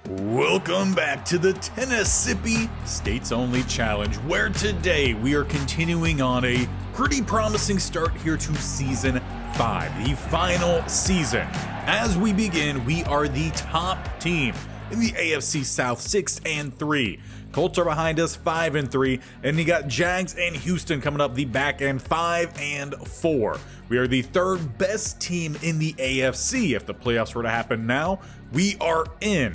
Welcome back to the Tennissippi States Only Challenge, where today we are continuing on a pretty promising start here to Season 5, the final season. As we begin, we are the top team in the AFC South, 6-3. Colts are behind us, 5-3, and you got Jags and Houston coming up the back end, 5-4. We are the third best team in the AFC. If the playoffs were to happen now, we are in.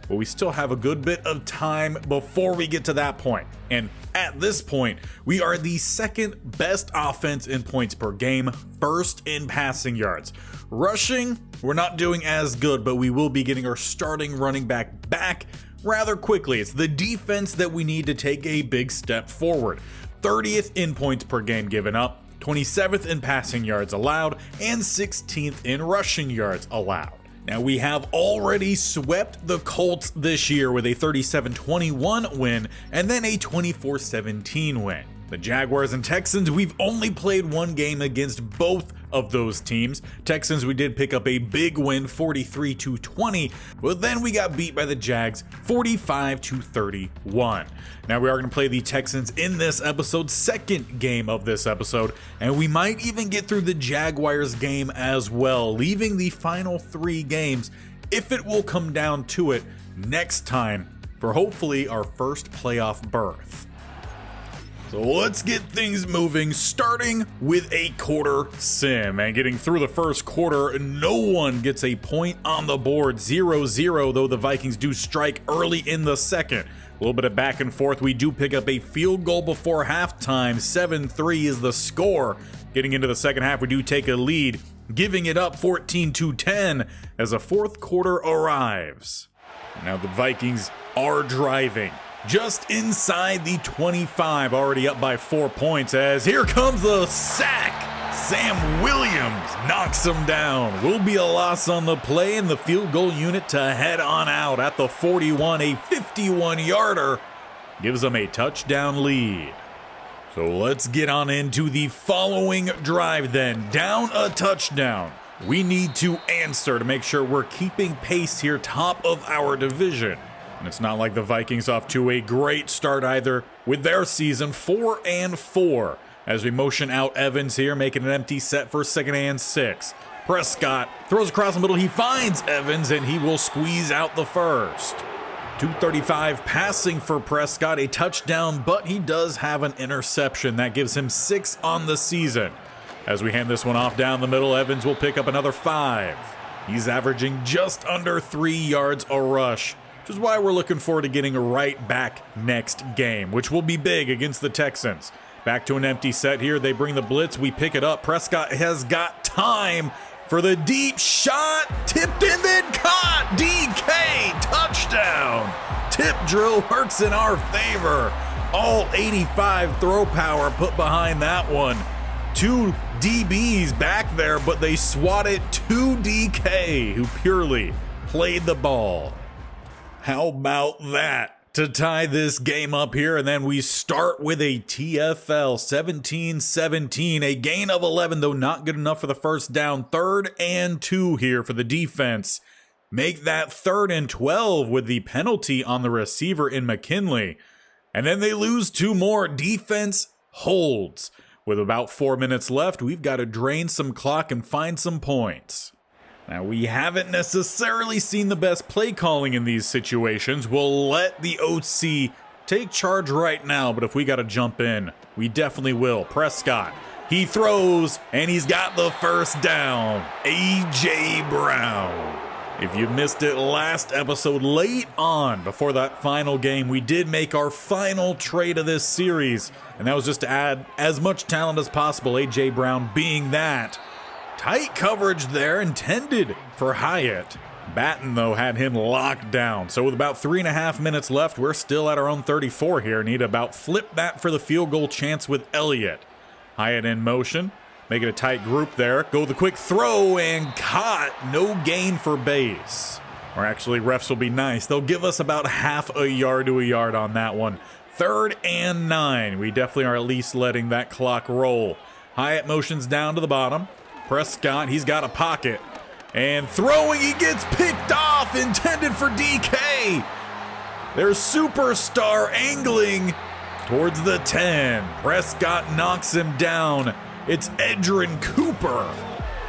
But we still have a good bit of time before we get to that point. And at this point, we are the second best offense in points per game, first in passing yards. Rushing, we're not doing as good, but we will be getting our starting running back rather quickly. It's the defense that we need to take a big step forward. 30th in points per game given up, 27th in passing yards allowed, and 16th in rushing yards allowed. Now, we have already swept the Colts this year with a 37-21 win and then a 24-17 win. The Jaguars and Texans, we've only played one game against both of those teams. Texans, we did pick up a big win, 43-20, but then we got beat by the Jags, 45-31. Now we are going to play the Texans in this episode, second game of this episode, and we might even get through the Jaguars game as well, leaving the final three games, if it will come down to it, next time for hopefully our first playoff berth. So let's get things moving, starting with a quarter sim. And getting through the first quarter, no one gets a point on the board. 0-0, though the Vikings do strike early in the second. A little bit of back and forth. We do pick up a field goal before halftime. 7-3 is the score. Getting into the second half, we do take a lead, giving it up 14-10 as the fourth quarter arrives. Now the Vikings are driving just inside the 25, already up by 4 points, as here comes the sack. Sam Williams knocks him down. Will be a loss on the play, and the field goal unit to head on out at the 41. A 51-yarder gives them a touchdown lead. So let's get on into the following drive then. Down a touchdown. We need to answer to make sure we're keeping pace here, top of our division. And it's not like the Vikings off to a great start either with their season, 4-4. As we motion out Evans here, making an empty set for 2nd and 6. Prescott throws across the middle. He finds Evans, and he will squeeze out the first. 235 passing for Prescott, a touchdown, but he does have an interception. That gives him 6 on the season. As we hand this one off down the middle, Evans will pick up another 5. He's averaging just under 3 yards a rush, which is why we're looking forward to getting right back next game, which will be big against the Texans. Back to an empty set here. They bring the blitz. We pick it up. Prescott has got time for the deep shot. Tipped and then caught. DK touchdown. Tip drill works in our favor. All 85 throw power put behind that one. 2 DBs back there, but they swat it to DK, who purely played the ball. How about that to tie this game up here? And then we start with a TFL, 17-17, a gain of 11, though not good enough for the first down. 3rd and 2 here for the defense. Make that 3rd and 12 with the penalty on the receiver in McKinley. And then they lose 2 more. Defense holds. With about 4 minutes left, we've got to drain some clock and find some points. Now, we haven't necessarily seen the best play calling in these situations. We'll let the OC take charge right now, but if we got to jump in, we definitely will. Prescott, he throws, and he's got the first down. A.J. Brown. If you missed it last episode, late on before that final game, we did make our final trade of this series, and that was just to add as much talent as possible, A.J. Brown being that. Tight coverage there, intended for Hyatt. Batten, though, had him locked down. So with about 3.5 minutes left, we're still at our own 34 here. Need to about flip that for the field goal chance with Elliott. Hyatt in motion, make it a tight group there. Go the quick throw and caught. No gain for base. Or actually, refs will be nice. They'll give us about half a yard to a yard on that one. 3rd and 9. We definitely are at least letting that clock roll. Hyatt motions down to the bottom. Prescott, he's got a pocket, And throwing, he gets picked off, intended for DK. Their superstar angling towards the 10. Prescott knocks him down. It's Edgerrin Cooper.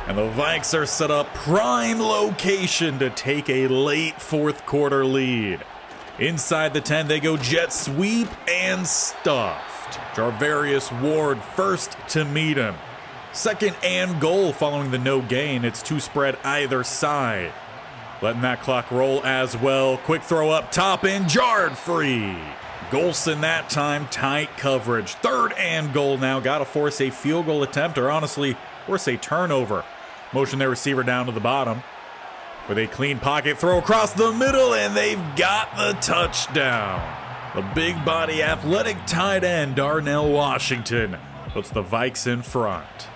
And the Vikes are set up prime location to take a late fourth quarter lead. Inside the 10, they go jet sweep and stuffed. Jarvarius Ward first to meet him. Second and goal following the no gain. It's two spread either side. Letting that clock roll as well. Quick throw up top and jarred free. Golson that time, tight coverage. Third and goal now. Got to force a field goal attempt, or honestly, force a turnover. Motion their receiver down to the bottom. With a clean pocket throw across the middle, and they've got the touchdown. The big body athletic tight end, Darnell Washington, puts the Vikes in front.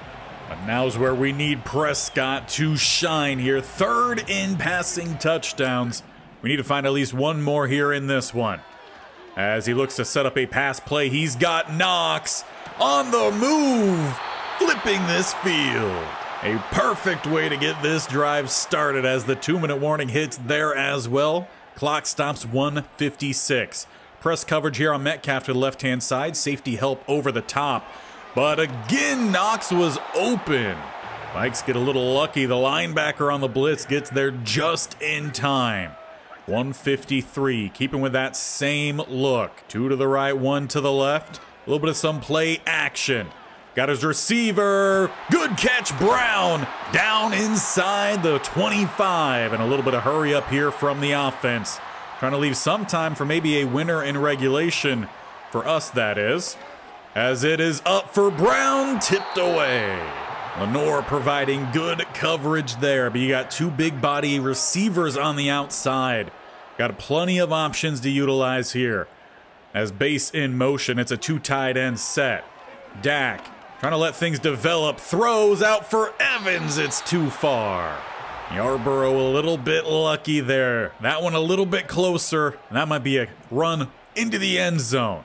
But now's where we need Prescott to shine here. Third in passing touchdowns. We need to find at least one more here in this one. As he looks to set up a pass play, he's got Knox on the move, flipping this field. A perfect way to get this drive started as the 2-minute warning hits there as well. Clock stops 1:56. Press coverage here on Metcalf to the left-hand side. Safety help over the top. But again, Knox was open. Vikes get a little lucky. The linebacker on the blitz gets there just in time. 1:53, keeping with that same look. Two to the right, one to the left. A little bit of some play action. Got his receiver. Good catch, Brown. Down inside the 25. And a little bit of hurry up here from the offense. Trying to leave some time for maybe a winner in regulation. For us, that is. As it is up for Brown, tipped away. Lenore providing good coverage there, but you got two big body receivers on the outside. Got plenty of options to utilize here. As base in motion, it's a two tight end set. Dak trying to let things develop, throws out for Evans, it's too far. Yarborough a little bit lucky there. That one a little bit closer, and that might be a run into the end zone.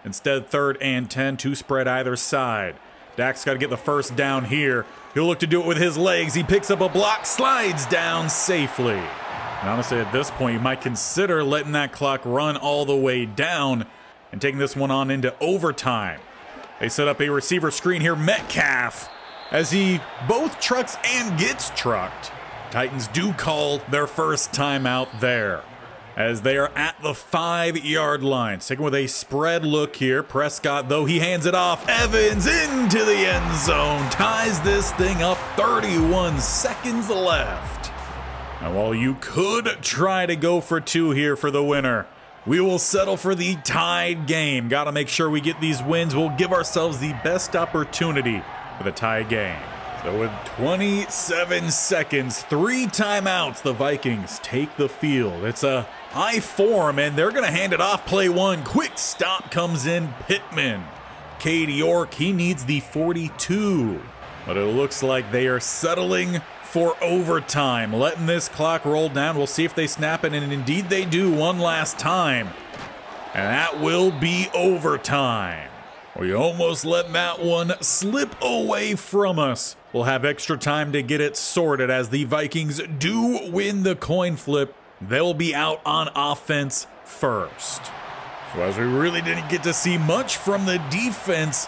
Instead, third and 10, two spread either side. Dak's got to get the first down here. He'll look to do it with his legs. He picks up a block, slides down safely. And honestly, at this point, you might consider letting that clock run all the way down and taking this one on into overtime. They set up a receiver screen here. Metcalf, as he both trucks and gets trucked. Titans do call their first timeout there, as they are at the 5-yard line. Sticking with a spread look here. Prescott, though, he hands it off. Evans into the end zone. Ties this thing up. 31 seconds left. Now, while you could try to go for two here for the winner, we will settle for the tied game. Got to make sure we get these wins. We'll give ourselves the best opportunity for the tie game. So with 27 seconds, 3 timeouts, the Vikings take the field. It's a high form, and they're going to hand it off. Play one. Quick stop comes in. Pittman. Cade York, he needs the 42. But it looks like they are settling for overtime. Letting this clock roll down. We'll see if they snap it, and indeed they do one last time. And that will be overtime. We almost let that one slip away from us. We'll have extra time to get it sorted as the Vikings do win the coin flip. They'll be out on offense first. So as we really didn't get to see much from the defense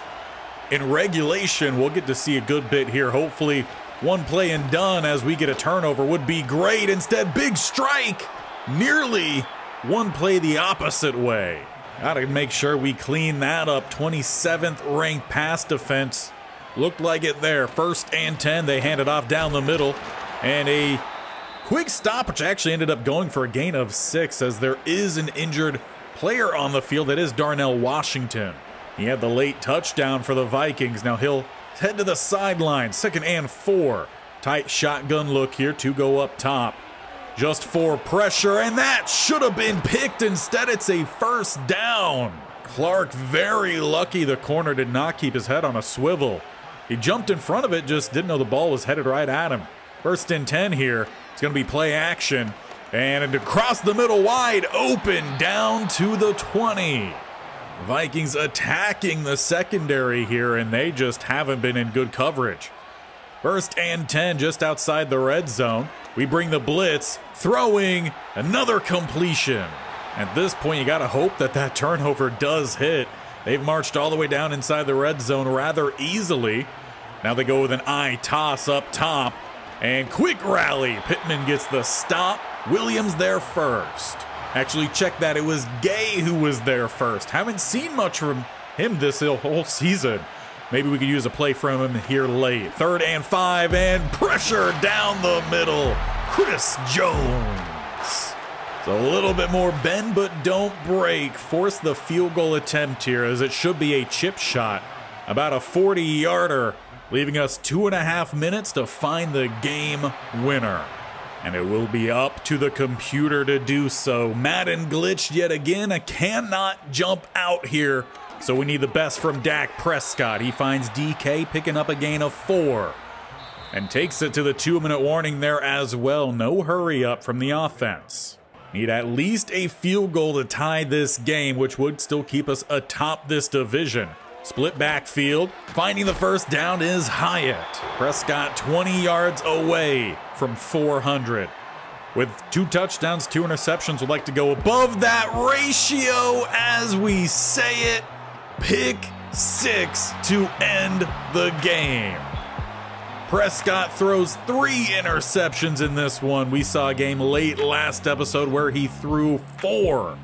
in regulation, we'll get to see a good bit here. Hopefully one play and done as we get a turnover would be great. Instead, big strike. Nearly one play the opposite way. Gotta make sure we clean that up. 27th ranked pass defense. Looked like it there. First and 10. They hand it off down the middle. And a quick stop, which actually ended up going for a gain of 6, as there is an injured player on the field. That is Darnell Washington. He had the late touchdown for the Vikings. Now he'll head to the sideline. 2nd and 4. Tight shotgun look here. 2 go up top. Just for pressure, and that should have been picked. Instead, it's a first down. Clark very lucky the corner did not keep his head on a swivel. He jumped in front of it, just didn't know the ball was headed right at him. 1st and 10 here. It's going to be play action. And across the middle, wide open, down to the 20. Vikings attacking the secondary here, and they just haven't been in good coverage. First and 10 just outside the red zone. We bring the blitz, throwing, another completion. At this point, you gotta hope that that turnover does hit. They've marched all the way down inside the red zone rather easily. Now they go with an eye toss up top. And quick rally. Pittman gets the stop. Williams there first. Actually, check that. It was Gay who was there first. Haven't seen much from him this whole season. Maybe we could use a play from him here late. 3rd and 5, and pressure down the middle. Chris Jones. It's a little bit more bend but don't break. Force the field goal attempt here, as it should be a chip shot. About a 40-yarder, leaving us 2.5 minutes to find the game winner. And it will be up to the computer to do so. Madden glitched yet again. I cannot jump out here. So we need the best from Dak Prescott. He finds DK picking up a gain of 4. And takes it to the 2-minute warning there as well. No hurry up from the offense. Need at least a field goal to tie this game, which would still keep us atop this division. Split backfield. Finding the first down is Hyatt. Prescott 20 yards away from 400. With 2 touchdowns, 2 interceptions, would like to go above that ratio as we say it. Pick 6 to end the game. Prescott throws 3 interceptions in this one. We saw a game late last episode where he threw 4.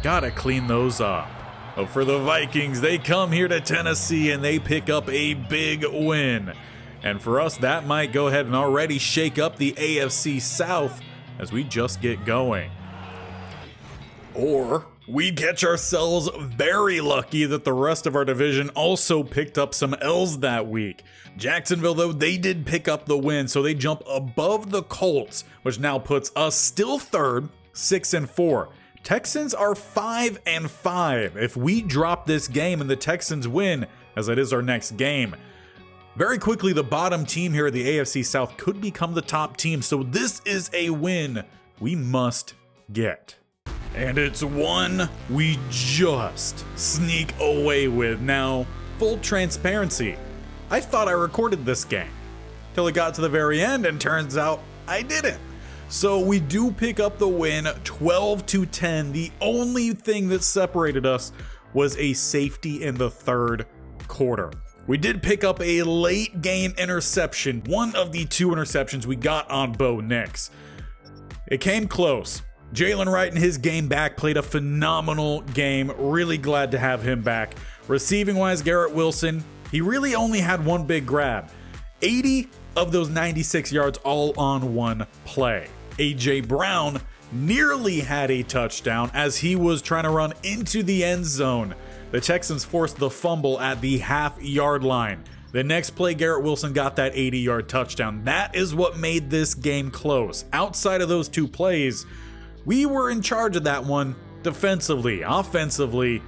Gotta clean those up. But for the Vikings, they come here to Tennessee and they pick up a big win. And for us, that might go ahead and already shake up the AFC South as we just get going. Or we catch ourselves very lucky that the rest of our division also picked up some L's that week. Jacksonville, though, they did pick up the win, so they jump above the Colts, which now puts us still 3rd, 6-4. Texans are 5-5. If we drop this game and the Texans win, as it is our next game, very quickly the bottom team here at the AFC South could become the top team. So this is a win we must get. And it's one we just sneak away with. Now, full transparency, I thought I recorded this game till it got to the very end, and turns out I didn't. So we do pick up the win, 12-10. The only thing that separated us was a safety in the 3rd quarter. We did pick up a late game interception, one of the 2 interceptions we got on Bo Nix. It came close. Jalen Wright in his game back played a phenomenal game. Really glad to have him back. Receiving wise, Garrett Wilson, he really only had one big grab. 80 of those 96 yards all on one play. AJ Brown nearly had a touchdown as he was trying to run into the end zone. The Texans forced the fumble at the half-yard line. The next play, Garrett Wilson got that 80-yard touchdown. That is what made this game close. Outside of those 2 plays, we were in charge of that one defensively. Offensively,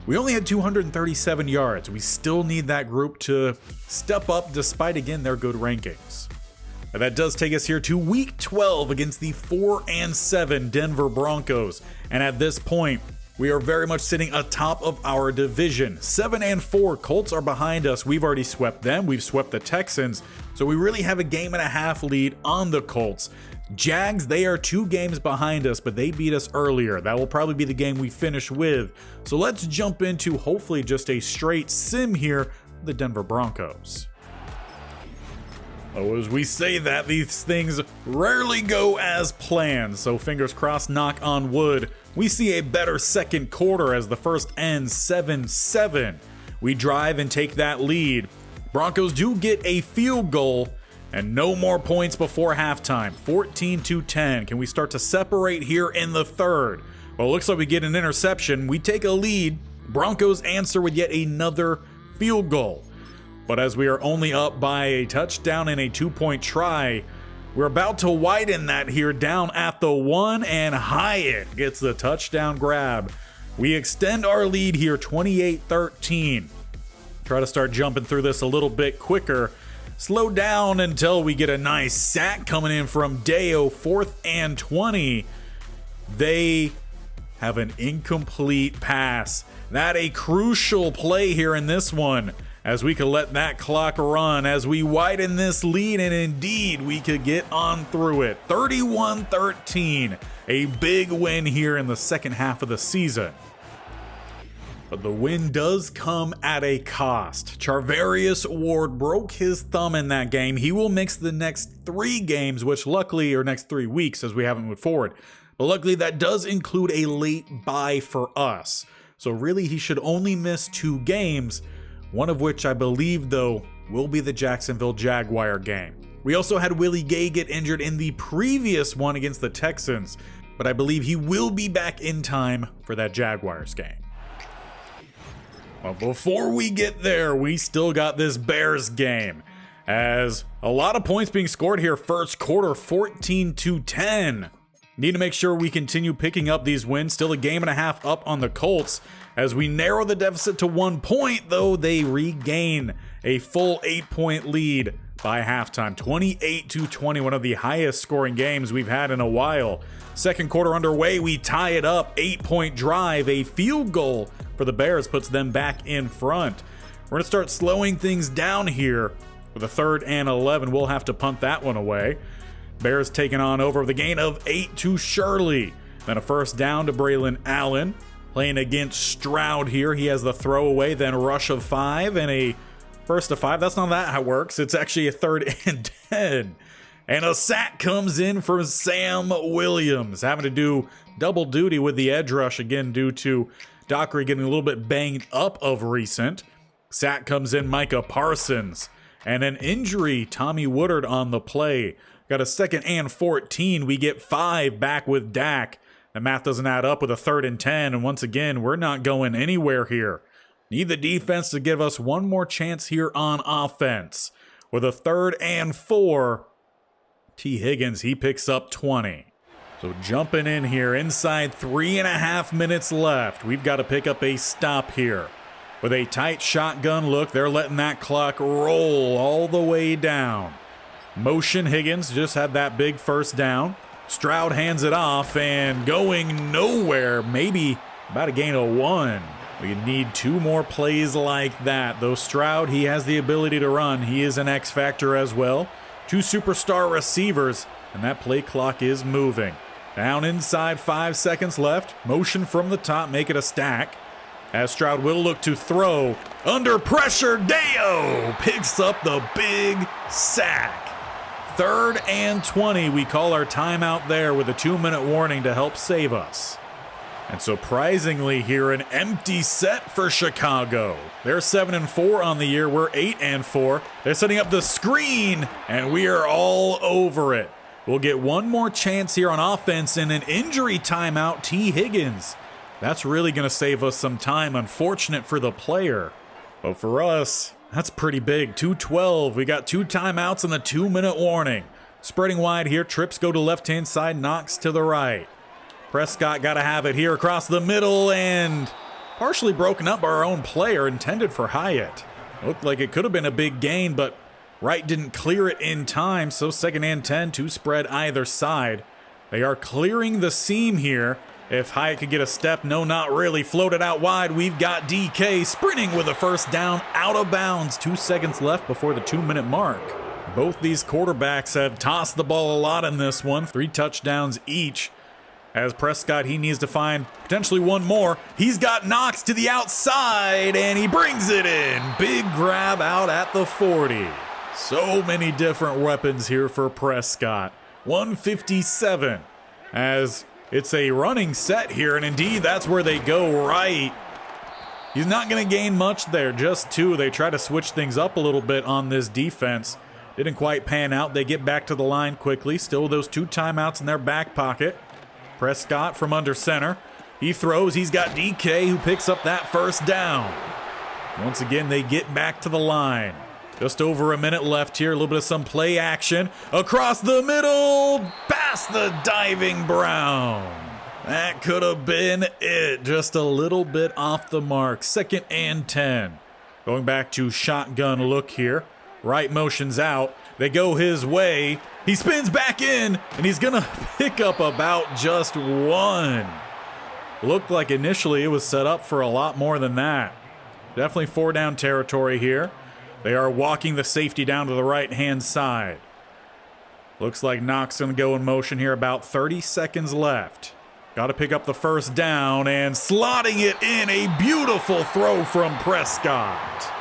we only had 237 yards. We still need that group to step up despite, again, their good rankings. Now that does take us here to week 12 against the 4-7 Denver Broncos. And at this point, we are very much sitting atop of our division. 7-4, Colts are behind us. We've already swept them. We've swept the Texans. So we really have a 1.5 game lead on the Colts. Jags, they are 2 games behind us, but they beat us earlier. That will probably be the game we finish with. So let's jump into hopefully just a straight sim here, the Denver Broncos. Oh, as we say that, these things rarely go as planned, so fingers crossed, knock on wood. We see a better 2nd quarter as the first ends 7-7. We drive and take that lead. Broncos do get a field goal, and no more points before halftime. 14-10. Can we start to separate here in the 3rd? Well, it looks like we get an interception. We take a lead. Broncos answer with yet another field goal. But as we are only up by a touchdown and a 2-point try, we're about to widen that here down at the 1, and Hyatt gets the touchdown grab. We extend our lead here 28-13. Try to start jumping through this a little bit quicker. Slow down until we get a nice sack coming in from Deo, 4th and 20. They have an incomplete pass. That a crucial play here in this one, as we could let that clock run as we widen this lead, and indeed we could get on through it. 31-13, a big win here in the second half of the season. But the win does come at a cost. Charvarius Ward broke his thumb in that game. He will miss the next 3 games, which luckily, or next 3 weeks as we haven't moved forward. But luckily that does include a late bye for us. So really he should only miss 2 games, one of which I believe though will be the Jacksonville Jaguar game. We also had Willie Gay get injured in the previous one against the Texans, but I believe he will be back in time for that Jaguars game. Well, before we get there, we still got this Bears game, as a lot of points being scored here. First quarter, 14-10. Need to make sure we continue picking up these wins. Still a game and a half up on the Colts, as we narrow the deficit to 1 point, though they regain a full 8-point lead by halftime. 28-20, one of the highest scoring games we've had in a while. Second quarter underway, we tie it up. 8-point drive, a field goal for the Bears puts them back in front. We're going to start slowing things down here with a 3rd and 11. We'll have to punt that one away. Bears taking on over with a gain of 8 to Shirley. Then a first down to Braylon Allen. Playing against Stroud here. He has the throwaway, then rush of 5 and a first to 5. That's not how it works. It's actually a 3rd and 10. And a sack comes in from Sam Williams, having to do double duty with the edge rush again due to Dockery getting a little bit banged up of recent. Sack comes in Micah Parsons. And an injury, Tommy Woodard on the play. Got a 2nd and 14. We get 5 back with Dak. The math doesn't add up with a 3rd and 10. And once again, we're not going anywhere here. Need the defense to give us one more chance here on offense. With a 3rd and 4, T. Higgins, he picks up 20. So jumping in here, inside 3.5 minutes left. We've got to pick up a stop here. With a tight shotgun look, they're letting that clock roll all the way down. Motion Higgins just had that big first down. Stroud hands it off and going nowhere, maybe about a gain of 1. We need 2 more plays like that. Though Stroud, he has the ability to run. He is an X factor as well. 2 superstar receivers, and that play clock is moving. Down inside, 5 seconds left. Motion from the top, make it a stack. As Stroud will look to throw. Under pressure, Deo picks up the big sack. 3rd and 20. We call our timeout there with a 2-minute warning to help save us. And surprisingly here, an empty set for Chicago. They're 7-4 on the year. We're 8-4. They're setting up the screen, and we are all over it. We'll get one more chance here on offense and an injury timeout. T. Higgins. That's really going to save us some time. Unfortunate for the player. But for us, that's pretty big. 2:12. We got 2 timeouts and the 2-minute warning. Spreading wide here. Trips go to left-hand side. Knox to the right. Prescott got to have it here across the middle and partially broken up by our own player, intended for Hyatt. Looked like it could have been a big gain, but Wright didn't clear it in time, so 2nd and 10, 2 spread either side. They are clearing the seam here. If Hyatt could get a step, no, not really. Floated out wide. We've got DK sprinting with a first down out of bounds. 2 seconds left before the 2-minute mark. Both these quarterbacks have tossed the ball a lot in this one. 3 touchdowns each. As Prescott, he needs to find potentially one more. He's got Knox to the outside, and he brings it in. Big grab out at the 40. So many different weapons here for Prescott. 157 as it's a running set here, and indeed that's where they go right. He's not going to gain much there, just 2. They try to switch things up a little bit on this defense. Didn't quite pan out. They get back to the line quickly. Still those 2 timeouts in their back pocket. Prescott from under center. He throws. He's got DK who picks up that first down. Once again, they get back to the line. Just over a minute left here. A little bit of some play action. Across the middle. Past the diving Brown. That could have been it. Just a little bit off the mark. 2nd and 10. Going back to shotgun look here. Right motions out. They go his way. He spins back in, and he's going to pick up about just 1. Looked like initially it was set up for a lot more than that. Definitely 4 down territory here. They are walking the safety down to the right-hand side. Looks like Knox going to go in motion here. About 30 seconds left. Got to pick up the first down and slotting it in. A beautiful throw from Prescott.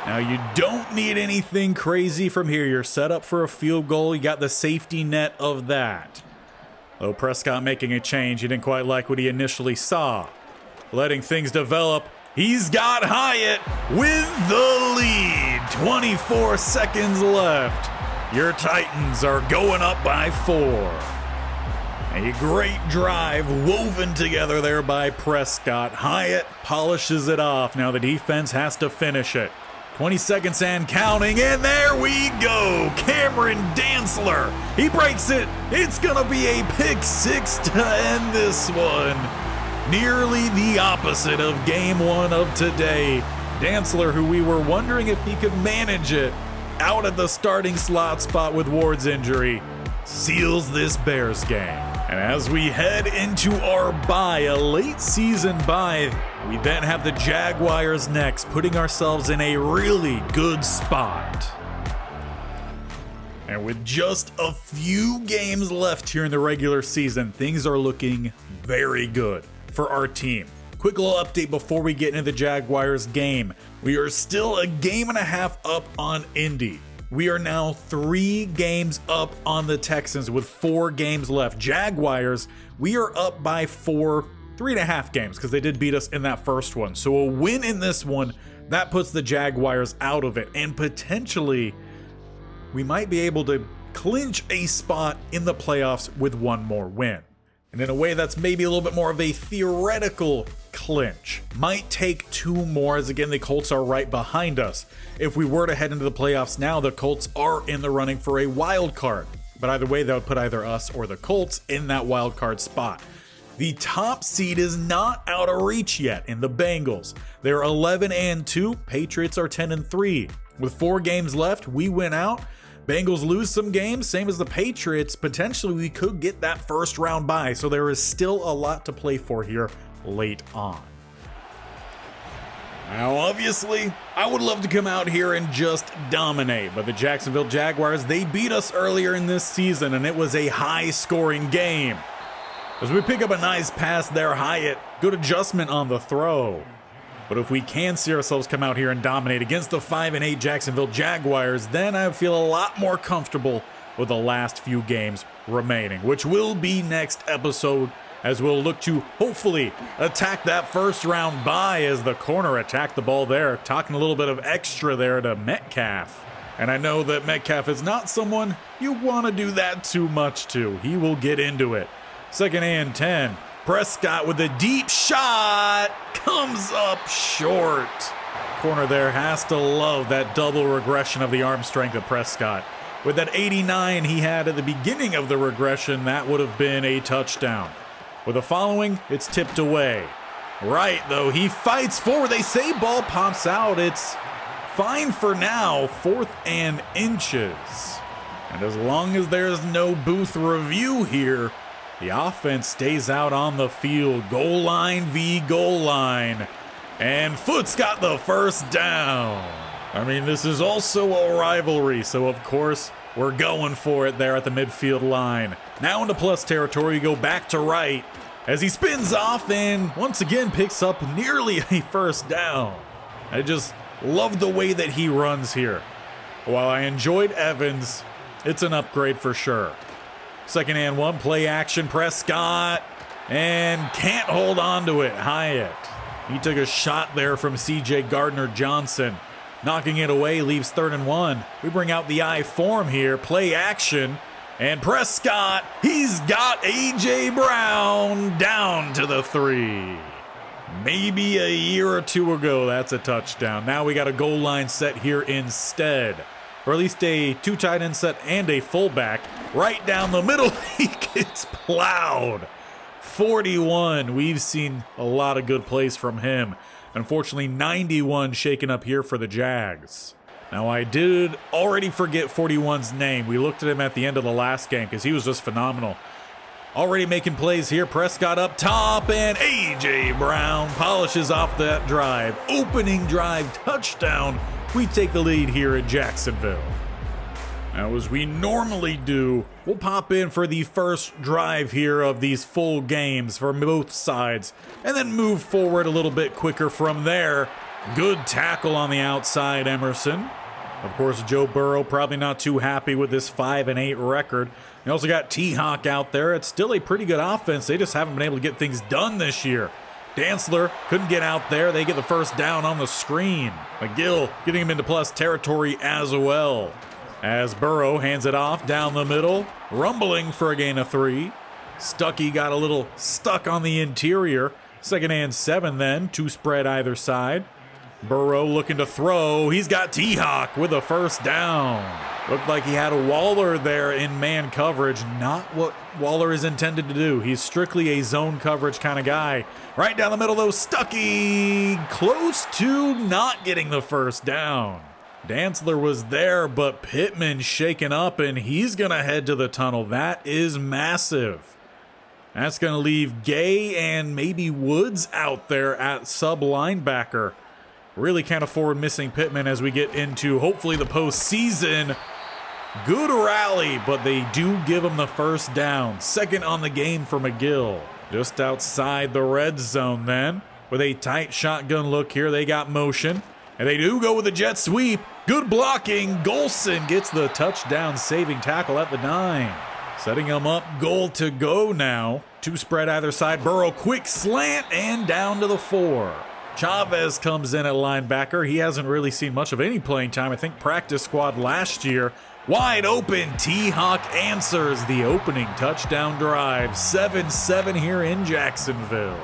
Now you don't need anything crazy from here. You're set up for a field goal. You got the safety net of that. Though Prescott making a change. He didn't quite like what he initially saw. Letting things develop. He's got Hyatt with the lead. 24 seconds left. Your Titans are going up by 4. A great drive woven together there by Prescott. Hyatt polishes it off. Now the defense has to finish it. 20 seconds and counting, and there we go. Cameron Dantzler. He breaks it. It's going to be a pick 6 to end this one. Nearly the opposite of game 1 of today. Dantzler, who we were wondering if he could manage it, out at the starting slot spot with Ward's injury, seals this Bears game. And as we head into our bye, a late season bye, we then have the Jaguars next, putting ourselves in a really good spot. And with just a few games left here in the regular season, things are looking very good for our team. Quick little update before we get into the Jaguars game. We are still a game and a half up on Indy. We are now 3 games up on the Texans with 4 games left. Jaguars, we are up by 3.5 games because they did beat us in that first one. So a win in this one, that puts the Jaguars out of it. And potentially, we might be able to clinch a spot in the playoffs with 1 more win. And in a way, that's maybe a little bit more of a theoretical clinch. Might take 2 more, as again, the Colts are right behind us. If we were to head into the playoffs now, the Colts are in the running for a wild card. But either way, that would put either us or the Colts in that wild card spot. The top seed is not out of reach yet in the Bengals. They're 11-2, Patriots are 10-3. With 4 games left, we win out. Bengals lose some games, same as the Patriots. Potentially, we could get that first round bye, so there is still a lot to play for here late on. Now, obviously, I would love to come out here and just dominate, but the Jacksonville Jaguars, they beat us earlier in this season, and it was a high-scoring game. As we pick up a nice pass there, Hyatt, good adjustment on the throw. But if we can see ourselves come out here and dominate against the 5-8 Jacksonville Jaguars, then I feel a lot more comfortable with the last few games remaining, which will be next episode, as we'll look to hopefully attack that first round bye as the corner attacked the ball there, talking a little bit of extra there to Metcalf. And I know that Metcalf is not someone you want to do that too much to. He will get into it. 2nd and 10. Prescott with a deep shot, comes up short. Corner there has to love that double regression of the arm strength of Prescott. With that 89 he had at the beginning of the regression, that would have been a touchdown. With the following, it's tipped away. Right, though, he fights forward. They say ball pops out. It's fine for now, 4th and inches. And as long as there's no booth review here, the offense stays out on the field. Goal line v. goal line. And Foot's got the first down. I mean, this is also a rivalry, so of course, we're going for it there at the midfield line. Now into plus territory, you go back to right as he spins off and once again picks up nearly a first down. I just love the way that he runs here. While I enjoyed Evans, it's an upgrade for sure. 2nd and 1, play action, Prescott, and can't hold on to it, Hyatt. He took a shot there from C.J. Gardner-Johnson. Knocking it away, leaves 3rd and 1. We bring out the I form here, play action, and Prescott, he's got A.J. Brown down to the 3. Maybe a year or 2 ago, that's a touchdown. Now we got a goal line set here instead. Or at least a 2 tight end set and a fullback. Right down the middle, he gets plowed. 41, we've seen a lot of good plays from him. Unfortunately, 91 shaken up here for the Jags. Now, I did already forget 41's name. We looked at him at the end of the last game because he was just phenomenal. Already making plays here. Prescott up top, and A.J. Brown polishes off that drive. Opening drive touchdown. We take the lead here at Jacksonville. Now, as we normally do, we'll pop in for the first drive here of these full games for both sides, and then move forward a little bit quicker from there. Good tackle on the outside, Emerson. Of course, Joe Burrow probably not too happy with this 5-8 record. You also got T-Hawk out there. It's still a pretty good offense. They just haven't been able to get things done this year. Dantzler couldn't get out there. They get the first down on the screen. McGill getting him into plus territory as well. As Burrow hands it off down the middle, rumbling for a gain of 3. Stuckey got a little stuck on the interior. 2nd and 7 then, 2 spread either side. Burrow looking to throw. He's got T-Hawk with a first down. Looked like he had a Waller there in man coverage. Not what Waller is intended to do. He's strictly a zone coverage kind of guy. Right down the middle though, Stuckey close to not getting the first down. Dantzler was there, but Pittman shaken up, and he's going to head to the tunnel. That is massive. That's going to leave Gay and maybe Woods out there at sub linebacker. Really can't afford missing Pittman as we get into hopefully the postseason. Good rally, but they do give him the first down. 2nd on the game for McGill. Just outside the red zone then. With a tight shotgun look here, they got motion. And they do go with the jet sweep. Good blocking. Golson gets the touchdown saving tackle at the 9. Setting him up, goal to go now. 2 spread either side. Burrow quick slant and down to the 4. Chavez comes in at linebacker. He hasn't really seen much of any playing time. I think practice squad last year. Wide open. T-Hawk answers the opening touchdown drive. 7-7 here in Jacksonville.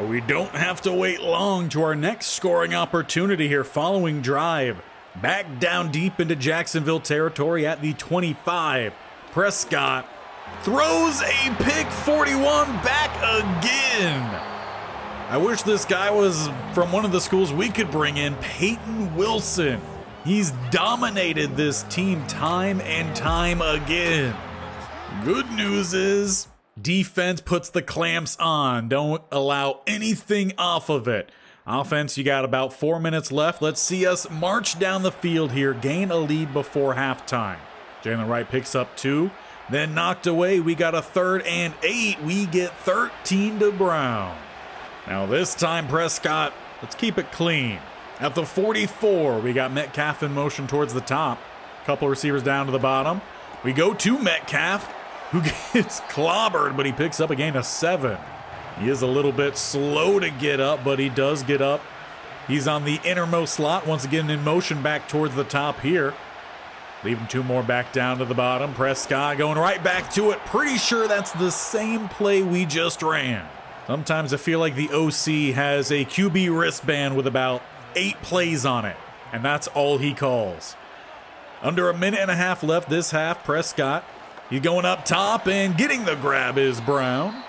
We don't have to wait long to our next scoring opportunity here following drive. Back down deep into Jacksonville territory at the 25. Prescott throws a pick. 41 back again. I wish this guy was from one of the schools we could bring in, Peyton Wilson. He's dominated this team time and time again. Good news is defense puts the clamps on. Don't allow anything off of it. Offense, you got about 4 minutes left. Let's see us march down the field here, gain a lead before halftime. Jalen Wright picks up 2, then knocked away. We got a 3rd and 8. We get 13 to Brown. Now this time Prescott, let's keep it clean. At the 44, we got Metcalf in motion towards the top. Couple receivers down to the bottom. We go to Metcalf, who gets clobbered, but he picks up a gain of 7. He is a little bit slow to get up, but he does get up. He's on the innermost slot, once again in motion back towards the top here. Leaving 2 more back down to the bottom. Prescott going right back to it. Pretty sure that's the same play we just ran. Sometimes I feel like the OC has a QB wristband with about 8 plays on it, and that's all he calls. Under a minute and a half left this half. Prescott, he's going up top, and getting the grab is Brown.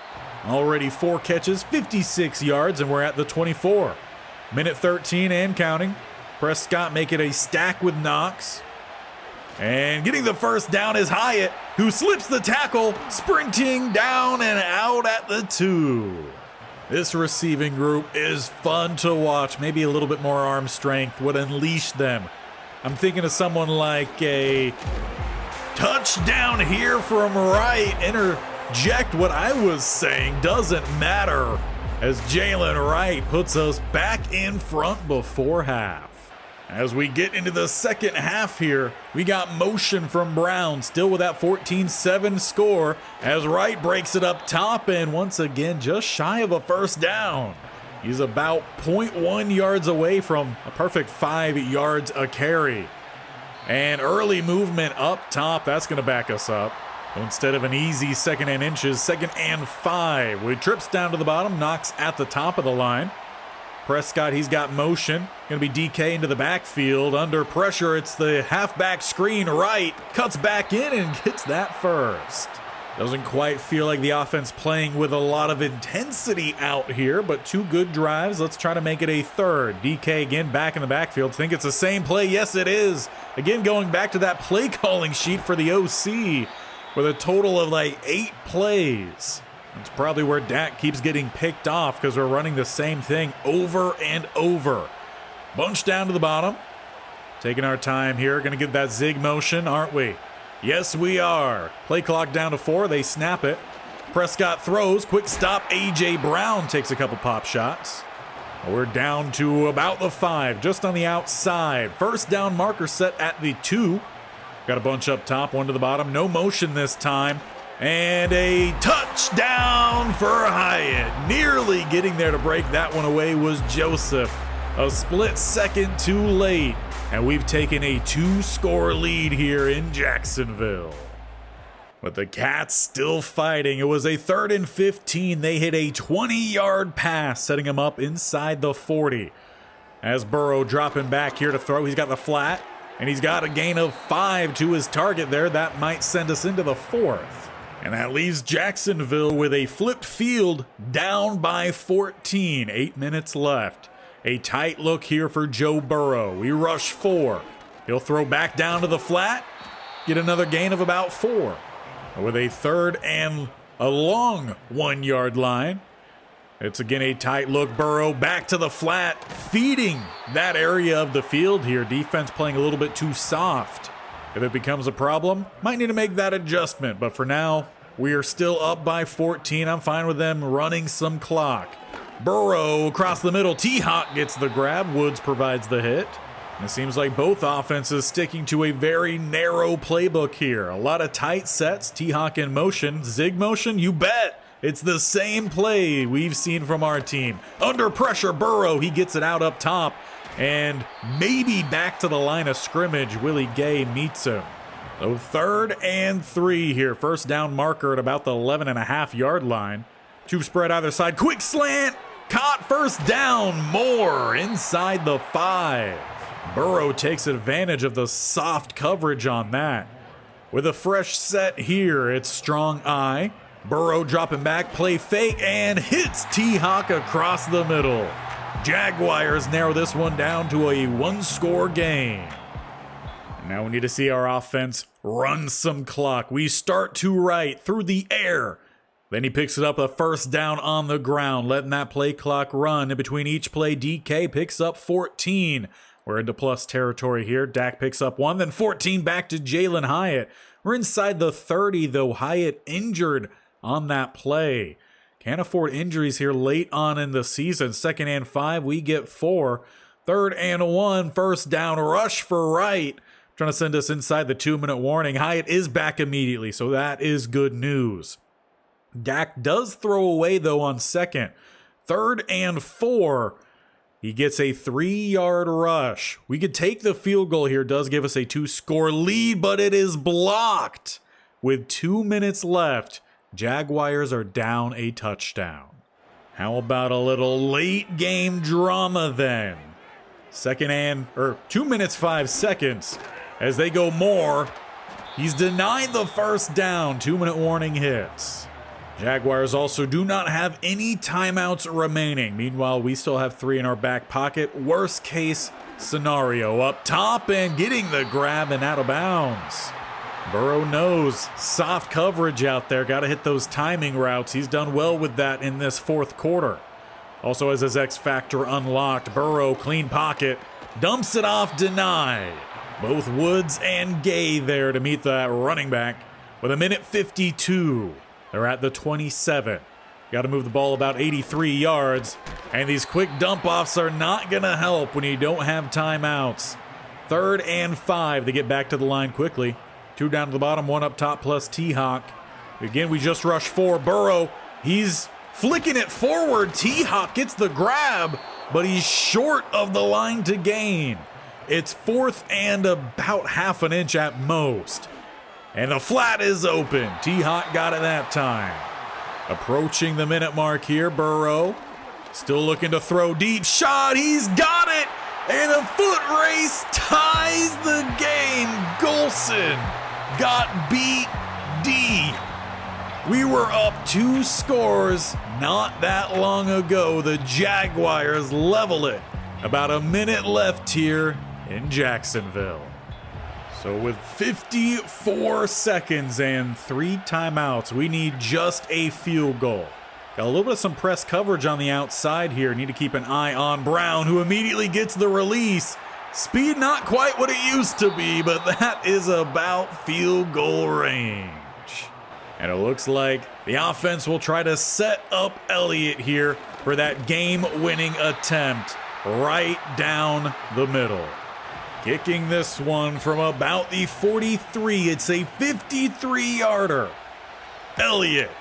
Already 4 catches, 56 yards, and we're at the 24. Minute 13 and counting. Prescott make it a stack with Knox. And getting the first down is Hyatt, who slips the tackle, sprinting down and out at the 2. This receiving group is fun to watch. Maybe a little bit more arm strength would unleash them. I'm thinking of someone like a touchdown here from Wright. Interject what I was saying, doesn't matter, as Jalen Wright puts us back in front before half. As we get into the second half here, we got motion from Brown, still with that 14-7 score, as Wright breaks it up top and once again just shy of a first down. He's about 0.1 yards away from a perfect 5 yards a carry. And early movement up top, that's going to back us up. So instead of an easy 2nd and inches, 2nd and 5. We trips down to the bottom, Knox at the top of the line. Prescott, he's got motion. Going to be DK into the backfield. Under pressure, it's the halfback screen. Right, cuts back in and gets that first. Doesn't quite feel like the offense playing with a lot of intensity out here, but 2 good drives. Let's try to make it a 3rd. DK again back in the backfield. Think it's the same play. Yes, it is. Again, going back to that play calling sheet for the OC. with a total of like 8 plays. That's probably where Dak keeps getting picked off because we're running the same thing over and over. Bunch down to the bottom. Taking our time here. Going to get that zig motion, aren't we? Yes, we are. Play clock down to 4. They snap it. Prescott throws. Quick stop. A.J. Brown takes a couple pop shots. We're down to about the 5, just on the outside. First down marker set at the 2. Got a bunch up top, 1 to the bottom. No motion this time. And a touchdown for Hyatt. Nearly getting there to break that one away was Joseph. A split second too late. And we've taken a 2-score lead here in Jacksonville. But the Cats still fighting. It was a 3rd and 15. They hit a 20-yard pass, setting him up inside the 40. As Burrow dropping back here to throw, he's got the flat, and he's got a gain of 5 to his target there. That might send us into the 4th. And that leaves Jacksonville with a flipped field down by 14. 8 minutes left. A tight look here for Joe Burrow. We rush 4. He'll throw back down to the flat, get another gain of about 4. With a 3rd and a long 1-yard line. It's again a tight look. Burrow back to the flat, feeding that area of the field here. Defense playing a little bit too soft. If it becomes a problem, might need to make that adjustment. But for now, we are still up by 14. I'm fine with them running some clock. Burrow across the middle. T-Hawk gets the grab. Woods provides the hit. And it seems like both offenses sticking to a very narrow playbook here. A lot of tight sets. T-Hawk in motion. Zig motion? You bet. It's the same play we've seen from our team. Under pressure, Burrow. He gets it out up top. And maybe back to the line of scrimmage. Willie Gay meets him. So 3rd and 3 here. First down marker at about the 11.5-yard line. 2 spread either side. Quick slant. Caught first down. Moore inside the 5. Burrow takes advantage of the soft coverage on that. With a fresh set here, it's strong eye. Burrow dropping back, play fake, and hits T-Hawk across the middle. Jaguars narrow this one down to a 1-score game. And now we need to see our offense run some clock. We start to right through the air. Then he picks it up a first down on the ground, letting that play clock run. In between each play, DK picks up 14. We're into plus territory here. Dak picks up 1, then 14 back to Jalen Hyatt. We're inside the 30, though. Hyatt injured on that play. Can't afford injuries here late on in the season. 2nd and 5, we get 4. 3rd and 1, first down, rush for right. Trying to send us inside the 2-minute warning. Hyatt is back immediately, so that is good news. Dak does throw away, though, on 2nd. 3rd and 4. He gets a 3-yard rush. We could take the field goal here. Does give us a 2-score lead, but it is blocked. With 2 minutes left, Jaguars are down a touchdown. How about a little late game drama then? 2 minutes 5 seconds as they go more. He's denied the first down. 2-minute warning hits. Jaguars also do not have any timeouts remaining. Meanwhile, we still have 3 in our back pocket. Worst case scenario up top and getting the grab and out of bounds. Burrow knows soft coverage out there. Got to hit those timing routes. He's done well with that in this 4th quarter. Also has his X factor unlocked. Burrow, clean pocket. Dumps it off, denied. Both Woods and Gay there to meet that running back with 1:52. They're at the 27. Got to move the ball about 83 yards. And these quick dump-offs are not going to help when you don't have timeouts. 3rd and 5. They get back to the line quickly. 2 down to the bottom, 1 up top plus T-Hawk. Again, we just rushed 4. Burrow, he's flicking it forward. T-Hawk gets the grab, but he's short of the line to gain. It's 4th and about half an inch at most. And the flat is open. T-Hawk got it that time. Approaching the minute mark here, Burrow still looking to throw deep shot. He's got it. And a foot race ties the game. Golson got beat deep. We were up 2 scores not that long ago. The Jaguars level it. About a minute left here in Jacksonville. So with 54 seconds and 3 timeouts, we need just a field goal. Got a little bit of some press coverage on the outside here. Need to keep an eye on Brown, who immediately gets the release. Speed not quite what it used to be, but that is about field goal range. And it looks like the offense will try to set up Elliott here for that game-winning attempt right down the middle. Kicking this one from about the 43. It's a 53-yarder. Elliott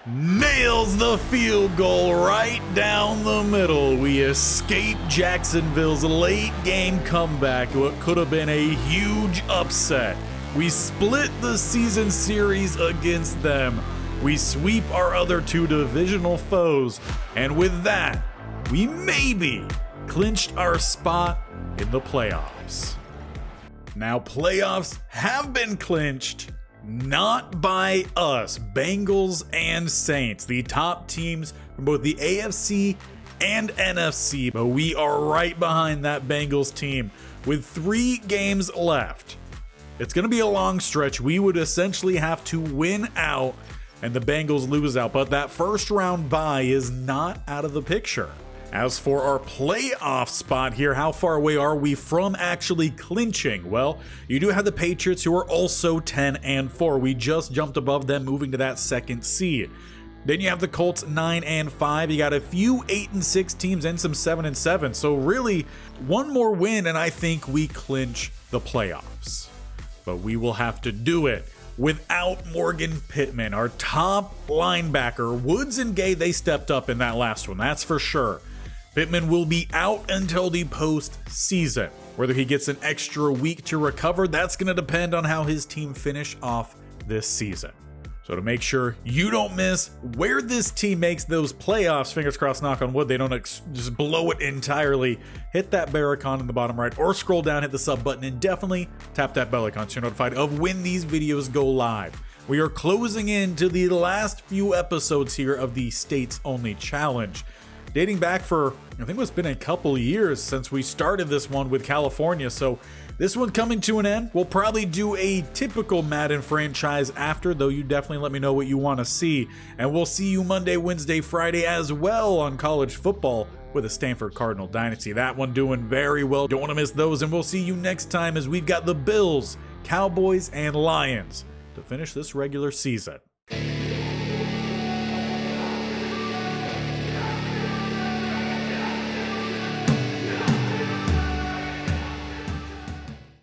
nails the field goal right down the middle. We escape Jacksonville's late game comeback, what could have been a huge upset. We split the season series against them. We sweep our other 2 divisional foes. And with that, we maybe clinched our spot in the playoffs. Now, playoffs have been clinched, not by us, Bengals and Saints, the top teams from both the AFC and NFC, but we are right behind that Bengals team with 3 games left. It's going to be a long stretch. We would essentially have to win out and the Bengals lose out, but that first round bye is not out of the picture. As for our playoff spot here, how far away are we from actually clinching? Well, you do have the Patriots, who are also 10-4. We just jumped above them, moving to that 2nd seed. Then you have the Colts 9-5. You got a few 8-6 teams and some 7-7. So really, one more win and I think we clinch the playoffs. But we will have to do it without Morgan Pittman, our top linebacker. Woods and Gay, they stepped up in that last one, that's for sure. Pittman will be out until the postseason. Whether he gets an extra week to recover, that's going to depend on how his team finish off this season. So to make sure you don't miss where this team makes those playoffs, fingers crossed, knock on wood, they don't just blow it entirely, hit that bell icon in the bottom right or scroll down, hit the sub button, and definitely tap that bell icon so you're notified of when these videos go live. We are closing in to the last few episodes here of the States Only Challenge, dating back for, I think it's been a couple years since we started this one with California. So this one coming to an end. We'll probably do a typical Madden franchise after, though you definitely let me know what you want to see. And we'll see you Monday, Wednesday, Friday as well on college football with a Stanford Cardinal Dynasty. That one doing very well. Don't want to miss those. And we'll see you next time as we've got the Bills, Cowboys, and Lions to finish this regular season.